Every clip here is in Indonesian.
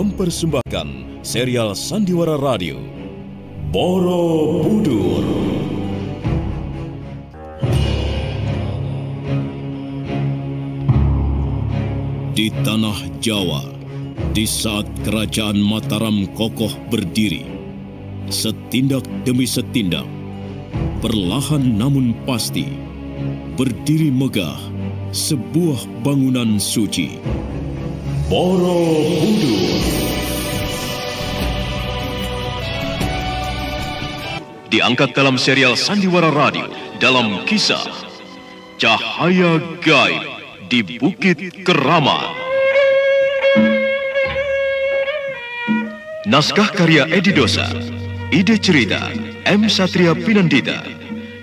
mempersembahkan serial Sandiwara Radio Borobudur. Di tanah Jawa, di saat kerajaan Mataram kokoh berdiri, setindak demi setindak, perlahan namun pasti, berdiri megah sebuah bangunan suci, Borobudur. Diangkat dalam serial Sandiwara Radio dalam kisah Cahaya Gaib di Bukit Keramat. Naskah karya Edi Dosa, ide cerita M. Satria Pinandita,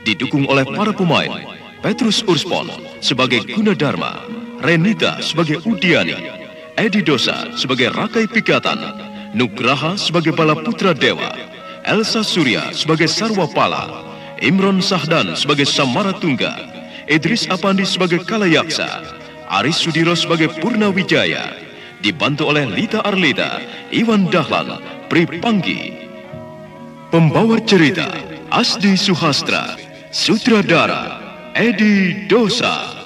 didukung oleh para pemain Petrus Urspon sebagai Gunadarma, Renita sebagai Udiani, Edi Dosa sebagai Rakai Pikatan, Nugraha sebagai Balaputra Dewa, Elsa Surya sebagai Sarwapala, Imron Sahdan sebagai Samaratungga, Idris Apandi sebagai Kalayaksa, Aris Sudiro sebagai Purnawijaya, dibantu oleh Lita Arlita, Iwan Dahlan, Pripanggi. Pembawa cerita Asdi Suhastra, sutradara Edi Dosa.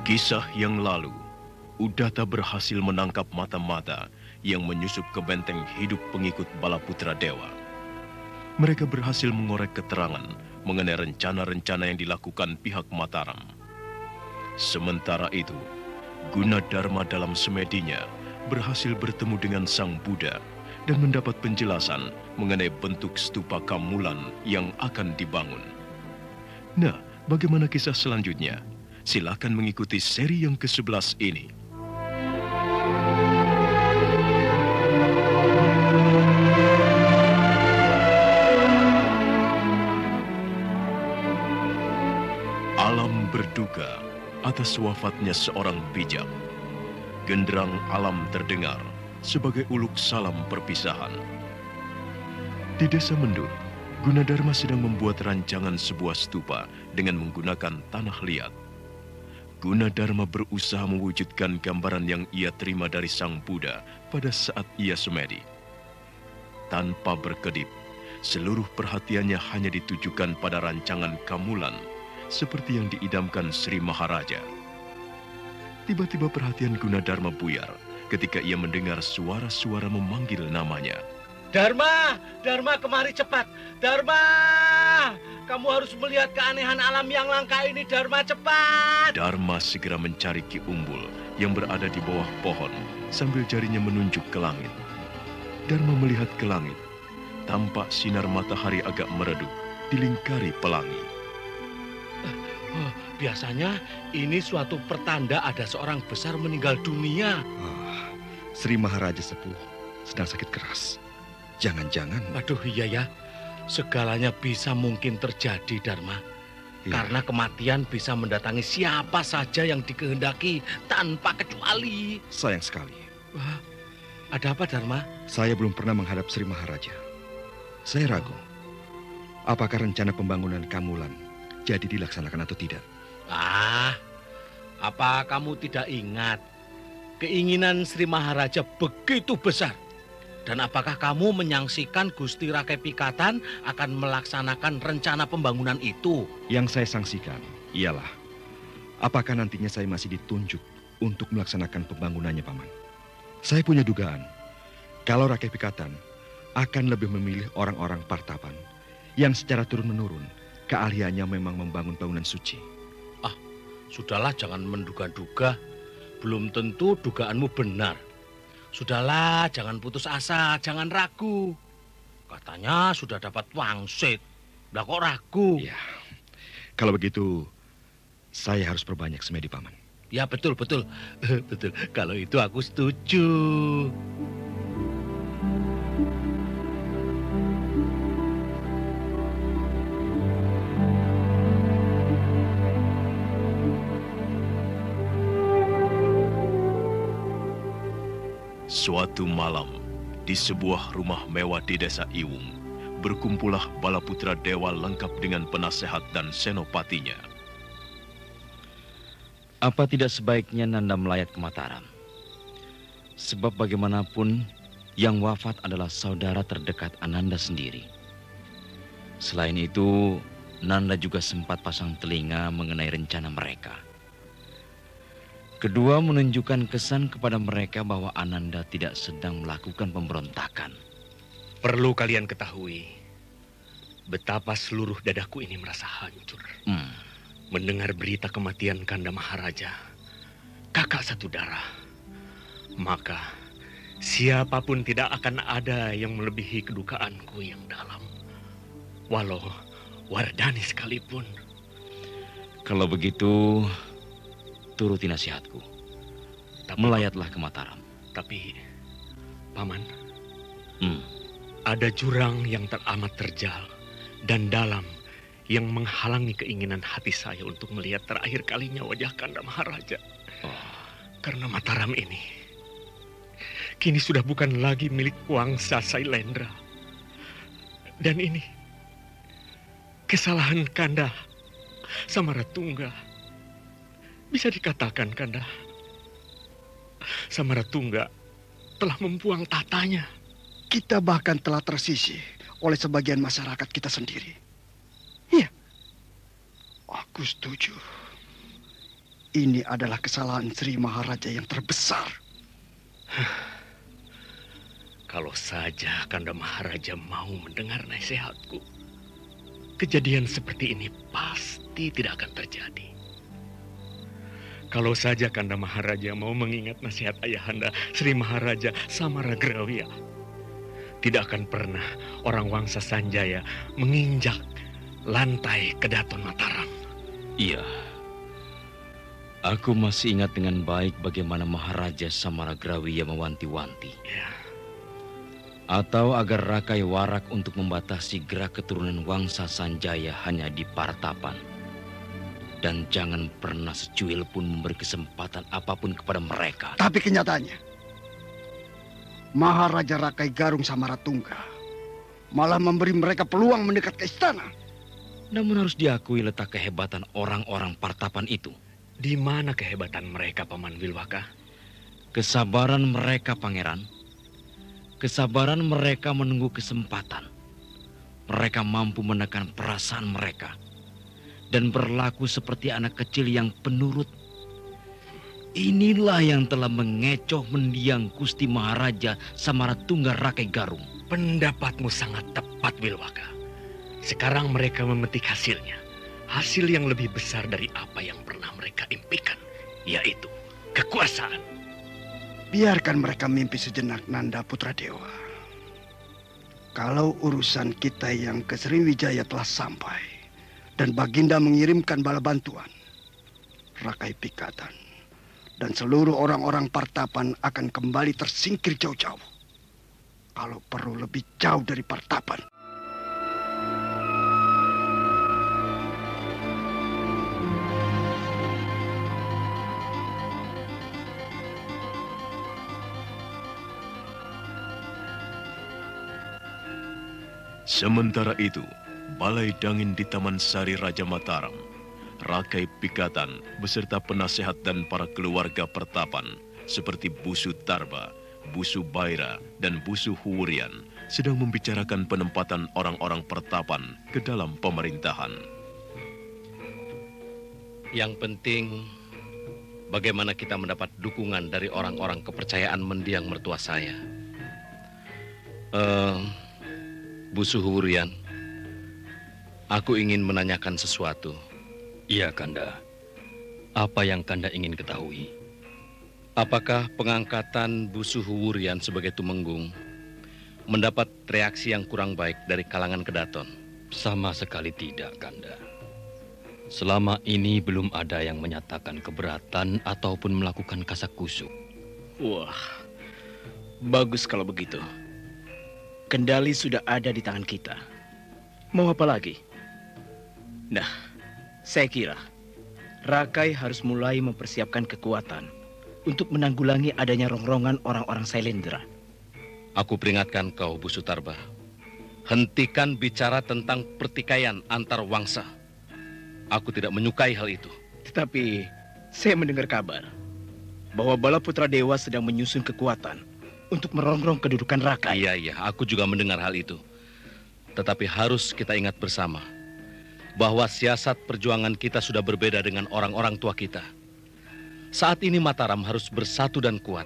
Kisah yang lalu, Udata berhasil menangkap mata-mata yang menyusup ke benteng hidup pengikut Balaputra Dewa. Mereka berhasil mengorek keterangan mengenai rencana-rencana yang dilakukan pihak Mataram. Sementara itu, Gunadarma dalam semedinya berhasil bertemu dengan Sang Buddha dan mendapat penjelasan mengenai bentuk stupa Kamulan yang akan dibangun. Nah, bagaimana kisah selanjutnya? Silakan mengikuti seri yang ke-11 ini. Alam berduka atas wafatnya seorang bijak. Genderang alam terdengar sebagai uluk salam perpisahan. Di desa Mendut, Gunadarma sedang membuat rancangan sebuah stupa dengan menggunakan tanah liat. Gunadarma berusaha mewujudkan gambaran yang ia terima dari Sang Buddha pada saat ia semedi. Tanpa berkedip, seluruh perhatiannya hanya ditujukan pada rancangan Kamulan, seperti yang diidamkan Sri Maharaja. Tiba-tiba perhatian Gunadarma buyar ketika ia mendengar suara-suara memanggil namanya. Dharma, Dharma kemari cepat. Dharma, kamu harus melihat keanehan alam yang langka ini. Dharma, cepat. Dharma segera mencari Ki Umbul yang berada di bawah pohon sambil jarinya menunjuk ke langit. Dharma melihat ke langit. Tampak sinar matahari agak meredup, dilingkari pelangi. Biasanya ini suatu pertanda ada seorang besar meninggal dunia. Sri Maharaja Sepuh sedang sakit keras. Jangan-jangan... Aduh, iya ya. Segalanya bisa mungkin terjadi, Dharma. Iya. Karena kematian bisa mendatangi siapa saja yang dikehendaki tanpa kecuali. Sayang sekali. Wah, ada apa, Dharma? Saya belum pernah menghadap Sri Maharaja. Saya ragu. Apakah rencana pembangunan Kamulan jadi dilaksanakan atau tidak? Apa kamu tidak ingat? Keinginan Sri Maharaja begitu besar. Dan apakah kamu menyaksikan Gusti Rakai Pikatan akan melaksanakan rencana pembangunan itu? Yang saya saksikan ialah, apakah nantinya saya masih ditunjuk untuk melaksanakan pembangunannya, Paman? Saya punya dugaan, kalau Rakai Pikatan akan lebih memilih orang-orang Partapan yang secara turun-menurun keahliannya memang membangun bangunan suci. Sudahlah, jangan menduga-duga. Belum tentu dugaanmu benar. Sudahlah, jangan putus asa, jangan ragu. Katanya sudah dapat wangsit. Lah kok ragu? Ya, kalau begitu saya harus perbanyak semedi, Paman. Ya, betul. Betul. Kalau itu aku setuju. Suatu malam, Di sebuah rumah mewah di desa Iwung, berkumpullah bala putra dewa lengkap dengan penasehat dan senopatinya. Apa tidak sebaiknya Nanda melayat ke Mataram? Sebab bagaimanapun yang wafat adalah saudara terdekat Ananda sendiri. Selain itu, Nanda juga sempat pasang telinga mengenai rencana mereka. Kedua menunjukkan kesan kepada mereka bahwa Ananda tidak sedang melakukan pemberontakan. Perlu kalian ketahui betapa seluruh dadaku ini merasa hancur. Mendengar berita kematian Kanda Maharaja, kakak satu darah. Maka siapapun tidak akan ada yang melebihi kedukaanku yang dalam. Walau Wardani sekalipun. Kalau begitu, turuti nasihatku. Melayatlah ke Mataram. Tapi, Paman, ada jurang yang teramat terjal dan dalam yang menghalangi keinginan hati saya untuk melihat terakhir kalinya wajah Kanda Maharaja. Karena Mataram ini kini sudah bukan lagi milik Wangsa Sailendra. Dan ini kesalahan Kanda Samaratungga. Bisa dikatakan, Kanda, Samaratungga telah membuang tatanya. Kita bahkan telah tersisih oleh sebagian masyarakat kita sendiri. Iya, aku setuju. Ini adalah kesalahan Sri Maharaja yang terbesar. Kalau saja Kanda Maharaja mau mendengar nasihatku, kejadian seperti ini pasti tidak akan terjadi. Kalau saja Kanda Maharaja mau mengingat nasihat ayahanda Sri Maharaja Samaragrawya, tidak akan pernah orang Wangsa Sanjaya menginjak lantai Kedaton Mataram. Iya. Aku masih ingat dengan baik bagaimana Maharaja Samaragrawya mewanti-wanti. Ya. Atau agar Rakai Warak untuk membatasi gerak keturunan Wangsa Sanjaya hanya di Partapan. Dan jangan pernah secuil pun memberi kesempatan apapun kepada mereka. Tapi kenyataannya, Maharaja Rakai Garung Samaratungga malah memberi mereka peluang mendekat ke istana. Namun harus diakui letak kehebatan orang-orang Partapan itu. Di mana kehebatan mereka, Paman Wilwaka? Kesabaran mereka, Pangeran. Kesabaran mereka menunggu kesempatan. Mereka mampu menekan perasaan mereka dan berlaku seperti anak kecil yang penurut. Inilah yang telah mengecoh mendiang Gusti Maharaja Samaratungga Rakai Garung. Pendapatmu sangat tepat, Wilwaka. Sekarang mereka memetik hasilnya. Hasil yang lebih besar dari apa yang pernah mereka impikan, yaitu kekuasaan. Biarkan mereka mimpi sejenak, Nanda Putra Dewa. Kalau urusan kita yang ke Sriwijaya telah sampai dan Baginda mengirimkan bala bantuan, Rakai Pikatan dan seluruh orang-orang Partapan akan kembali tersingkir jauh-jauh. Kalau perlu lebih jauh dari Partapan. Sementara itu, Balai Dangin di Taman Sari Raja Mataram, Rakai Pikatan beserta penasehat dan para keluarga Pertapan seperti Busu Tarba, Busu Baira, dan Busu Huwurian sedang membicarakan penempatan orang-orang Pertapan ke dalam pemerintahan. Yang penting, bagaimana kita mendapat dukungan dari orang-orang kepercayaan mendiang mertua saya. Busu Huwurian, aku ingin menanyakan sesuatu. Iya, Kanda. Apa yang Kanda ingin ketahui? Apakah pengangkatan Busu Huwurian sebagai tumenggung mendapat reaksi yang kurang baik dari kalangan Kedaton? Sama sekali tidak, Kanda. Selama ini belum ada yang menyatakan keberatan ataupun melakukan kasakusuk. Wah, bagus kalau begitu. Kendali sudah ada di tangan kita. Mau apa lagi? Nah, saya kira Rakai harus mulai mempersiapkan kekuatan untuk menanggulangi adanya rongrongan orang-orang Sailendra. Aku peringatkan kau, Bu Sutarba. Hentikan bicara tentang pertikaian antar wangsa. Aku tidak menyukai hal itu. Tetapi saya mendengar kabar bahwa Bala Putra Dewa sedang menyusun kekuatan untuk merongrong kedudukan Rakai. Iya, aku juga mendengar hal itu. Tetapi harus kita ingat bersama bahwa siasat perjuangan kita sudah berbeda dengan orang-orang tua kita. Saat ini Mataram harus bersatu dan kuat.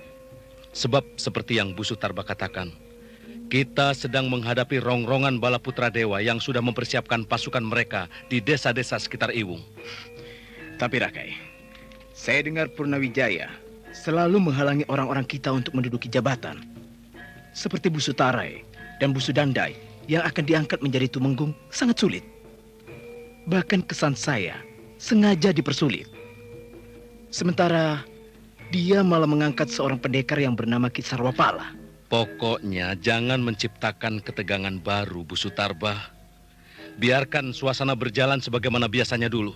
Sebab seperti yang Bu Sutarba katakan, kita sedang menghadapi rongrongan Bala Putra Dewa yang sudah mempersiapkan pasukan mereka di desa-desa sekitar Iwung. Tapi Rakai, saya dengar Purnawijaya selalu menghalangi orang-orang kita untuk menduduki jabatan. Seperti Bu Sutarai dan Bu Sudandai yang akan diangkat menjadi tumenggung sangat sulit. Bahkan kesan saya sengaja dipersulit. Sementara dia malah mengangkat seorang pendekar yang bernama Ki Sarwapala. Pokoknya jangan menciptakan ketegangan baru, Bu Sutarba. Biarkan suasana berjalan sebagaimana biasanya dulu.